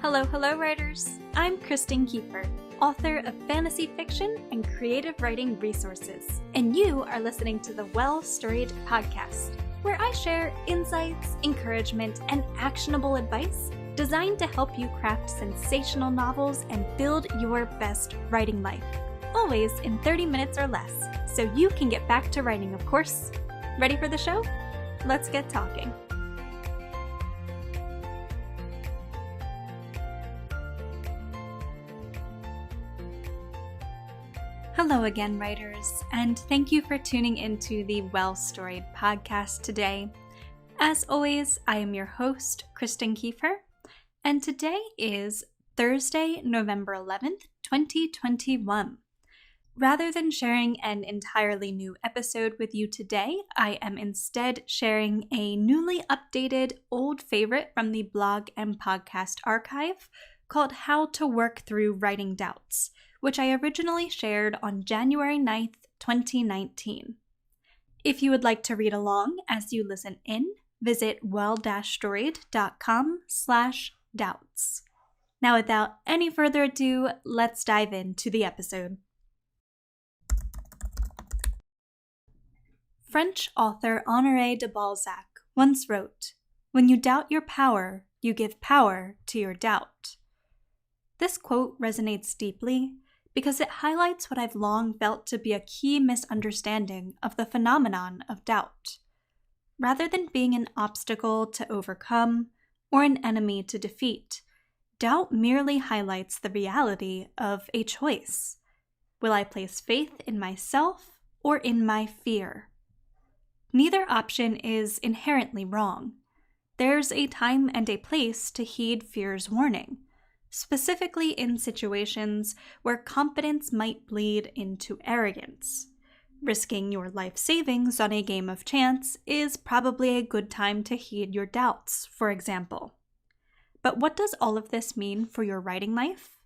Hello, writers! I'm Kristen Kiefer, author of fantasy fiction and creative writing resources, and you are listening to the Well Storied podcast, where I share insights, encouragement, and actionable advice designed to help you craft sensational novels and build your best writing life, always in 30 minutes or less, so you can get back to writing, of course. Ready for the show? Let's get talking. Hello again, writers, and thank you for tuning into the Well Storied podcast today. As always, I am your host, Kristen Kiefer, and today is Thursday, November 11th, 2021. Rather than sharing an entirely new episode with you today, I am instead sharing a newly updated old favorite from the blog and podcast archive called How to Work Through Writing Doubts, which I originally shared on January 9th, 2019. If you would like to read along as you listen in, visit well-storied.com/doubts. Now, without any further ado, let's dive into the episode. French author Honoré de Balzac once wrote, "When you doubt your power, you give power to your doubt." This quote resonates deeply because it highlights what I've long felt to be a key misunderstanding of the phenomenon of doubt. Rather than being an obstacle to overcome or an enemy to defeat, doubt merely highlights the reality of a choice. Will I place faith in myself or in my fear? Neither option is inherently wrong. There's a time and a place to heed fear's warning, specifically in situations where confidence might bleed into arrogance. Risking your life savings on a game of chance is probably a good time to heed your doubts, for example. But what does all of this mean for your writing life?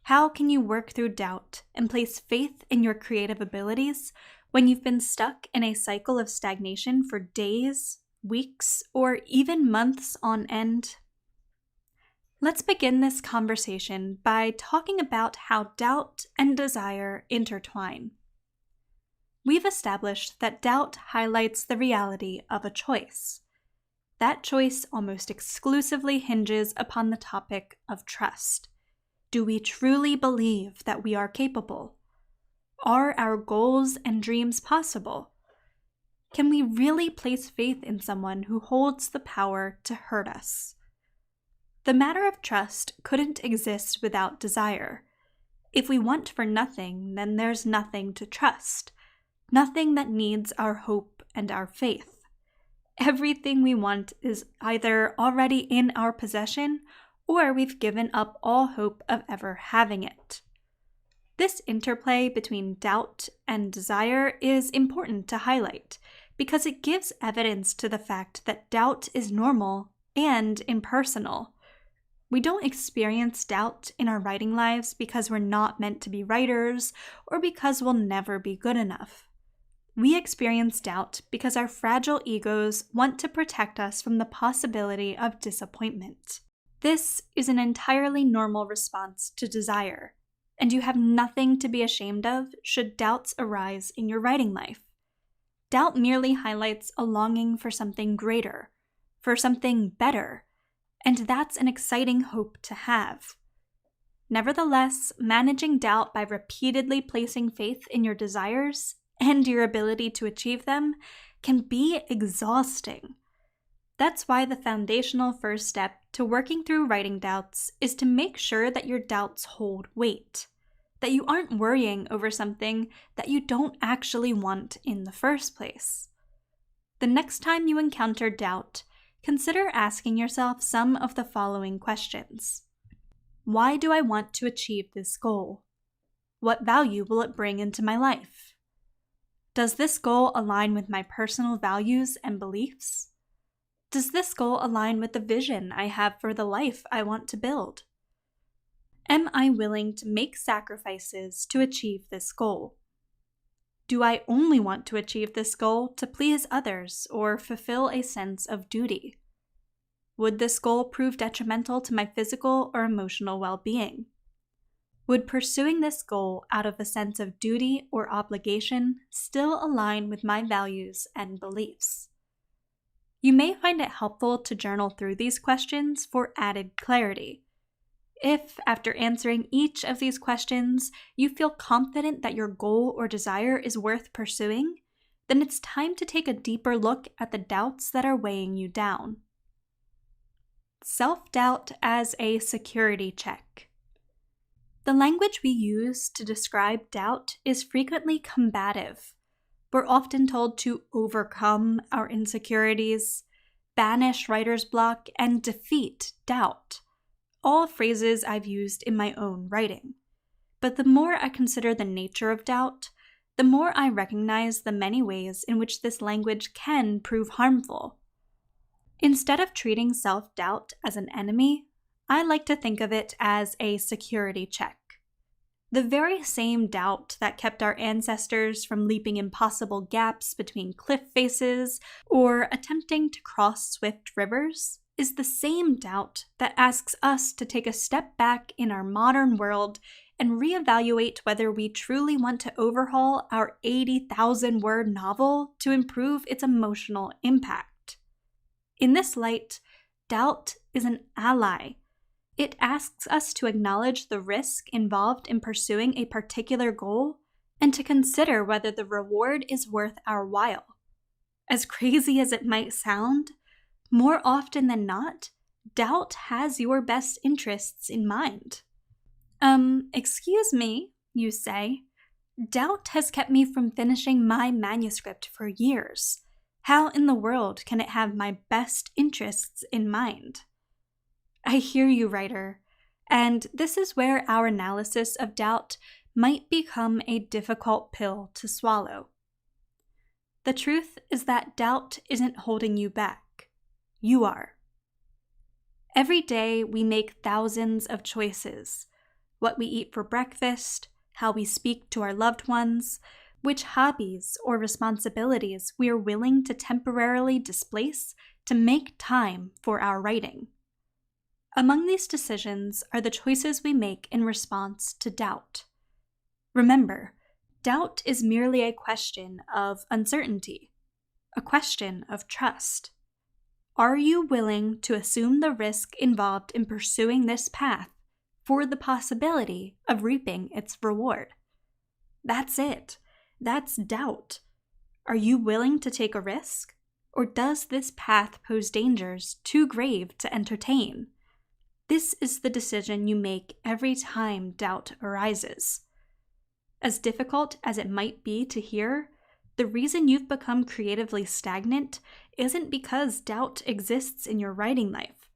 How can you work through doubt and place faith in your creative abilities when you've been stuck in a cycle of stagnation for days, weeks, or even months on end? Let's begin this conversation by talking about how doubt and desire intertwine. We've established that doubt highlights the reality of a choice. That choice almost exclusively hinges upon the topic of trust. Do we truly believe that we are capable? Are our goals and dreams possible? Can we really place faith in someone who holds the power to hurt us? The matter of trust couldn't exist without desire. If we want for nothing, then there's nothing to trust, nothing that needs our hope and our faith. Everything we want is either already in our possession, or we've given up all hope of ever having it. This interplay between doubt and desire is important to highlight because it gives evidence to the fact that doubt is normal and impersonal. We don't experience doubt in our writing lives because we're not meant to be writers or because we'll never be good enough. We experience doubt because our fragile egos want to protect us from the possibility of disappointment. This is an entirely normal response to desire, and you have nothing to be ashamed of should doubts arise in your writing life. Doubt merely highlights a longing for something greater, for something better, and that's an exciting hope to have. Nevertheless, managing doubt by repeatedly placing faith in your desires and your ability to achieve them can be exhausting. That's why the foundational first step to working through writing doubts is to make sure that your doubts hold weight, that you aren't worrying over something that you don't actually want in the first place. The next time you encounter doubt, consider asking yourself some of the following questions. Why do I want to achieve this goal? What value will it bring into my life? Does this goal align with my personal values and beliefs? Does this goal align with the vision I have for the life I want to build? Am I willing to make sacrifices to achieve this goal? Do I only want to achieve this goal to please others or fulfill a sense of duty? Would this goal prove detrimental to my physical or emotional well-being? Would pursuing this goal out of a sense of duty or obligation still align with my values and beliefs? You may find it helpful to journal through these questions for added clarity. If, after answering each of these questions, you feel confident that your goal or desire is worth pursuing, then it's time to take a deeper look at the doubts that are weighing you down. Self-doubt as a security check. The language we use to describe doubt is frequently combative. We're often told to overcome our insecurities, banish writer's block, and defeat doubt. All phrases I've used in my own writing. But the more I consider the nature of doubt, the more I recognize the many ways in which this language can prove harmful. Instead of treating self-doubt as an enemy, I like to think of it as a security check. The very same doubt that kept our ancestors from leaping impossible gaps between cliff faces or attempting to cross swift rivers is the same doubt that asks us to take a step back in our modern world and reevaluate whether we truly want to overhaul our 80,000-word novel to improve its emotional impact. In this light, doubt is an ally. It asks us to acknowledge the risk involved in pursuing a particular goal and to consider whether the reward is worth our while. As crazy as it might sound, more often than not, doubt has your best interests in mind. Excuse me, you say. Doubt has kept me from finishing my manuscript for years. How in the world can it have my best interests in mind? I hear you, writer, and this is where our analysis of doubt might become a difficult pill to swallow. The truth is that doubt isn't holding you back. You are. Every day we make thousands of choices. What we eat for breakfast, how we speak to our loved ones, which hobbies or responsibilities we are willing to temporarily displace to make time for our writing. Among these decisions are the choices we make in response to doubt. Remember, doubt is merely a question of uncertainty, a question of trust. Are you willing to assume the risk involved in pursuing this path for the possibility of reaping its reward? That's it. That's doubt. Are you willing to take a risk? Or does this path pose dangers too grave to entertain? This is the decision you make every time doubt arises. As difficult as it might be to hear, the reason you've become creatively stagnant isn't because doubt exists in your writing life.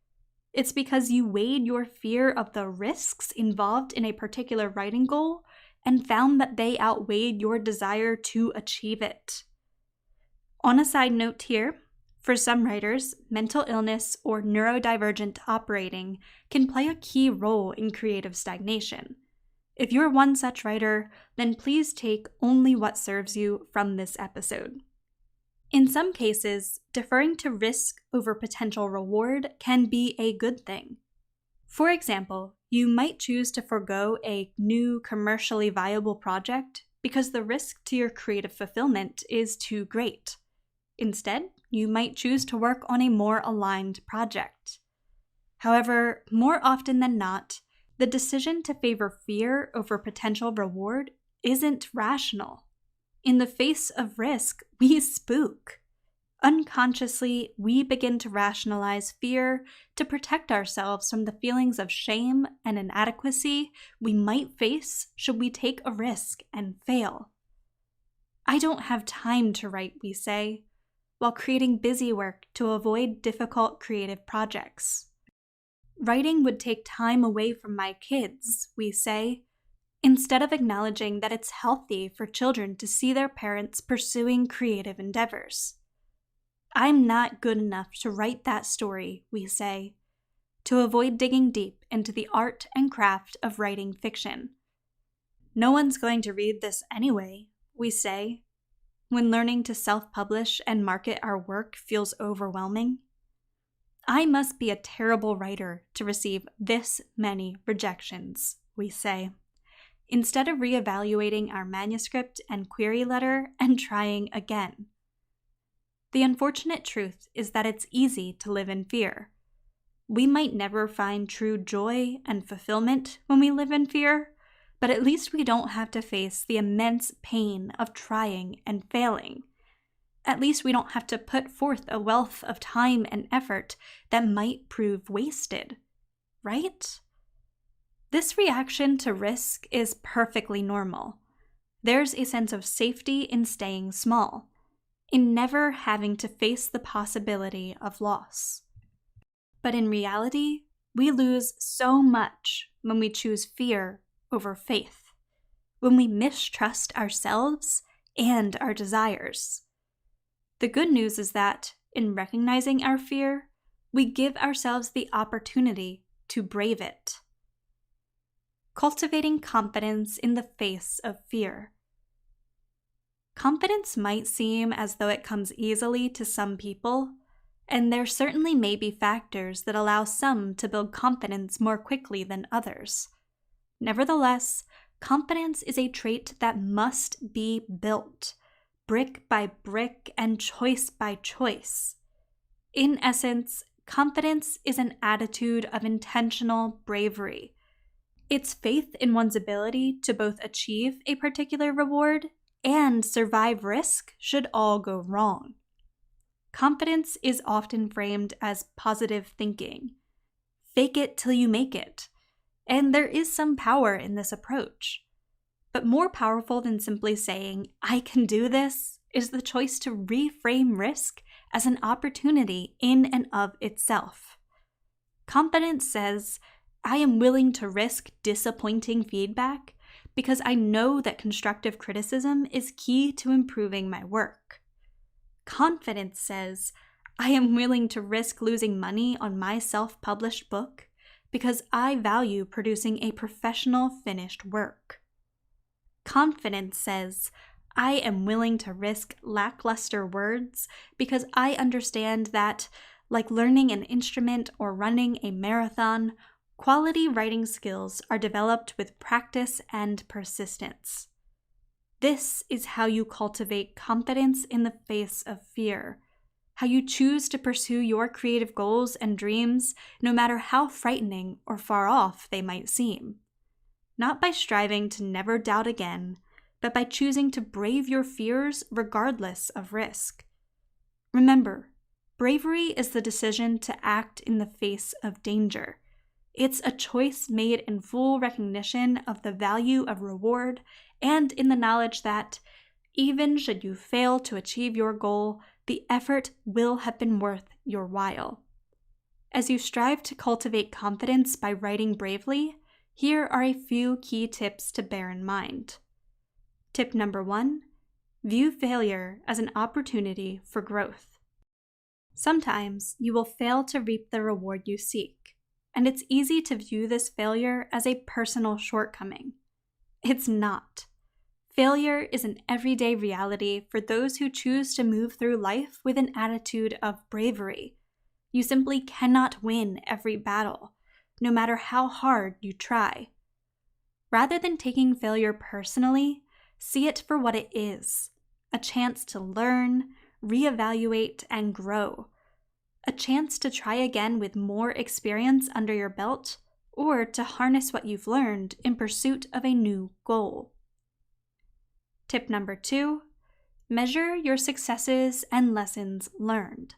It's because you weighed your fear of the risks involved in a particular writing goal and found that they outweighed your desire to achieve it. On a side note here, for some writers, mental illness or neurodivergent operating can play a key role in creative stagnation. If you're one such writer, then please take only what serves you from this episode. In some cases, deferring to risk over potential reward can be a good thing. For example, you might choose to forego a new commercially viable project because the risk to your creative fulfillment is too great. Instead, you might choose to work on a more aligned project. However, more often than not, the decision to favor fear over potential reward isn't rational. In the face of risk, we spook. Unconsciously, we begin to rationalize fear to protect ourselves from the feelings of shame and inadequacy we might face should we take a risk and fail. I don't have time to write, we say, while creating busy work to avoid difficult creative projects. Writing would take time away from my kids, we say, instead of acknowledging that it's healthy for children to see their parents pursuing creative endeavors. I'm not good enough to write that story, we say, to avoid digging deep into the art and craft of writing fiction. No one's going to read this anyway, we say, when learning to self-publish and market our work feels overwhelming. I must be a terrible writer to receive this many rejections, we say, instead of reevaluating our manuscript and query letter and trying again. The unfortunate truth is that it's easy to live in fear. We might never find true joy and fulfillment when we live in fear, but at least we don't have to face the immense pain of trying and failing. At least we don't have to put forth a wealth of time and effort that might prove wasted, right? This reaction to risk is perfectly normal. There's a sense of safety in staying small, in never having to face the possibility of loss. But in reality, we lose so much when we choose fear over faith, when we mistrust ourselves and our desires. The good news is that, in recognizing our fear, we give ourselves the opportunity to brave it. Cultivating confidence in the face of fear. Confidence might seem as though it comes easily to some people, and there certainly may be factors that allow some to build confidence more quickly than others. Nevertheless, confidence is a trait that must be built, brick by brick and choice by choice. In essence, confidence is an attitude of intentional bravery. It's faith in one's ability to both achieve a particular reward and survive risk should all go wrong. Confidence is often framed as positive thinking. Fake it till you make it. And there is some power in this approach. But more powerful than simply saying, I can do this, is the choice to reframe risk as an opportunity in and of itself. Confidence says, I am willing to risk disappointing feedback because I know that constructive criticism is key to improving my work. Confidence says, I am willing to risk losing money on my self-published book because I value producing a professional finished work. Confidence says, I am willing to risk lackluster words because I understand that, like learning an instrument or running a marathon, quality writing skills are developed with practice and persistence. This is how you cultivate confidence in the face of fear, how you choose to pursue your creative goals and dreams no matter how frightening or far off they might seem. Not by striving to never doubt again, but by choosing to brave your fears regardless of risk. Remember, bravery is the decision to act in the face of danger. It's a choice made in full recognition of the value of reward and in the knowledge that, even should you fail to achieve your goal, the effort will have been worth your while. As you strive to cultivate confidence by writing bravely, here are a few key tips to bear in mind. Tip number 1, view failure as an opportunity for growth. Sometimes you will fail to reap the reward you seek, and it's easy to view this failure as a personal shortcoming. It's not. Failure is an everyday reality for those who choose to move through life with an attitude of bravery. You simply cannot win every battle, no matter how hard you try. Rather than taking failure personally, see it for what it is, a chance to learn, reevaluate, and grow. A chance to try again with more experience under your belt, or to harness what you've learned in pursuit of a new goal. Tip number 2, measure your successes and lessons learned.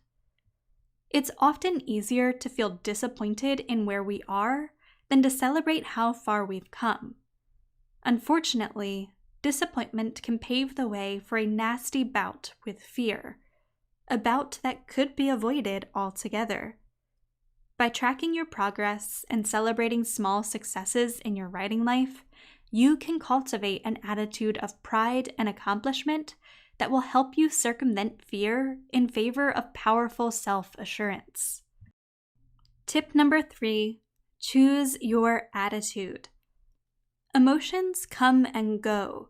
It's often easier to feel disappointed in where we are than to celebrate how far we've come. Unfortunately, disappointment can pave the way for a nasty bout with fear, a bout that could be avoided altogether. By tracking your progress and celebrating small successes in your writing life, you can cultivate an attitude of pride and accomplishment that will help you circumvent fear in favor of powerful self-assurance. Tip number 3, choose your attitude. Emotions come and go.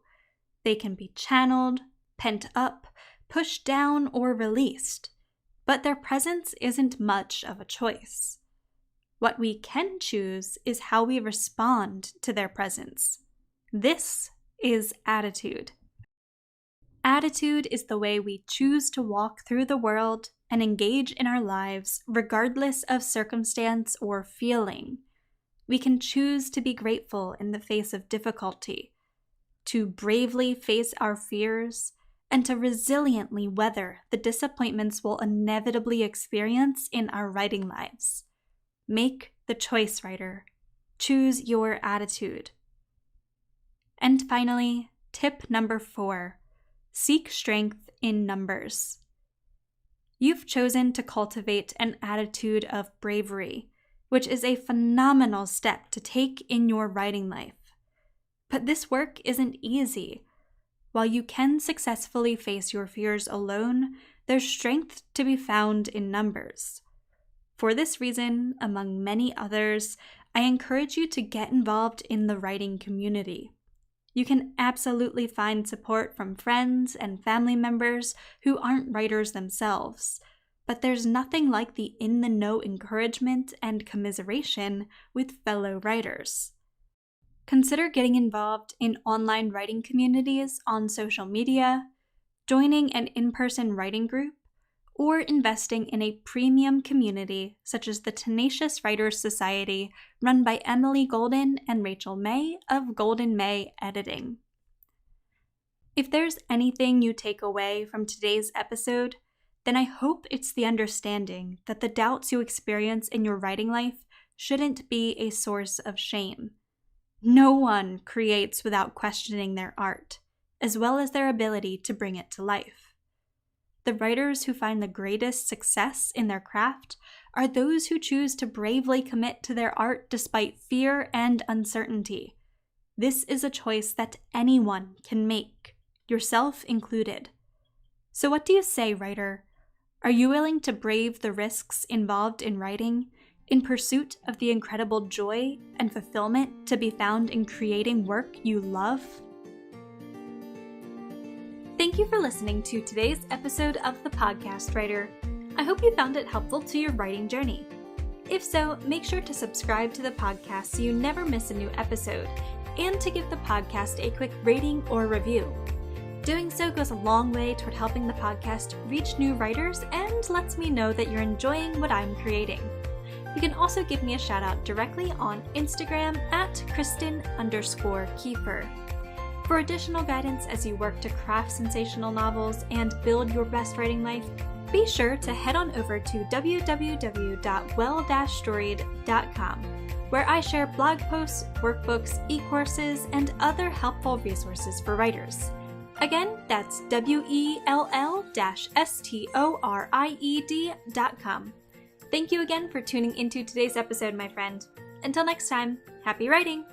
They can be channeled, pent up, pushed down, or released. but their presence isn't much of a choice. What we can choose is how we respond to their presence. This is attitude. Attitude is the way we choose to walk through the world and engage in our lives regardless of circumstance or feeling. We can choose to be grateful in the face of difficulty, to bravely face our fears, and to resiliently weather the disappointments we'll inevitably experience in our writing lives. Make the choice, writer. Choose your attitude. And finally, tip number 4, seek strength in numbers. You've chosen to cultivate an attitude of bravery, which is a phenomenal step to take in your writing life. But this work isn't easy. While you can successfully face your fears alone, there's strength to be found in numbers. For this reason, among many others, I encourage you to get involved in the writing community. You can absolutely find support from friends and family members who aren't writers themselves, but there's nothing like the in-the-know encouragement and commiseration with fellow writers. Consider getting involved in online writing communities on social media, joining an in-person writing group, or investing in a premium community such as the Tenacious Writers Society run by Emily Golden and Rachel May of Golden May Editing. If there's anything you take away from today's episode, then I hope it's the understanding that the doubts you experience in your writing life shouldn't be a source of shame. No one creates without questioning their art, as well as their ability to bring it to life. The writers who find the greatest success in their craft are those who choose to bravely commit to their art despite fear and uncertainty. This is a choice that anyone can make, yourself included. So what do you say, writer? Are you willing to brave the risks involved in writing in pursuit of the incredible joy and fulfillment to be found in creating work you love? Thank you for listening to today's episode of The Podcast Writer. I hope you found it helpful to your writing journey. If so, make sure to subscribe to the podcast so you never miss a new episode, and to give the podcast a quick rating or review. Doing so goes a long way toward helping the podcast reach new writers and lets me know that you're enjoying what I'm creating. You can also give me a shout out directly on Instagram at Kristen_Kiefer. For additional guidance as you work to craft sensational novels and build your best writing life, be sure to head on over to www.well-storied.com, where I share blog posts, workbooks, e-courses, and other helpful resources for writers. Again, that's well-storied.com. Thank you again for tuning into today's episode, my friend. Until next time, happy writing!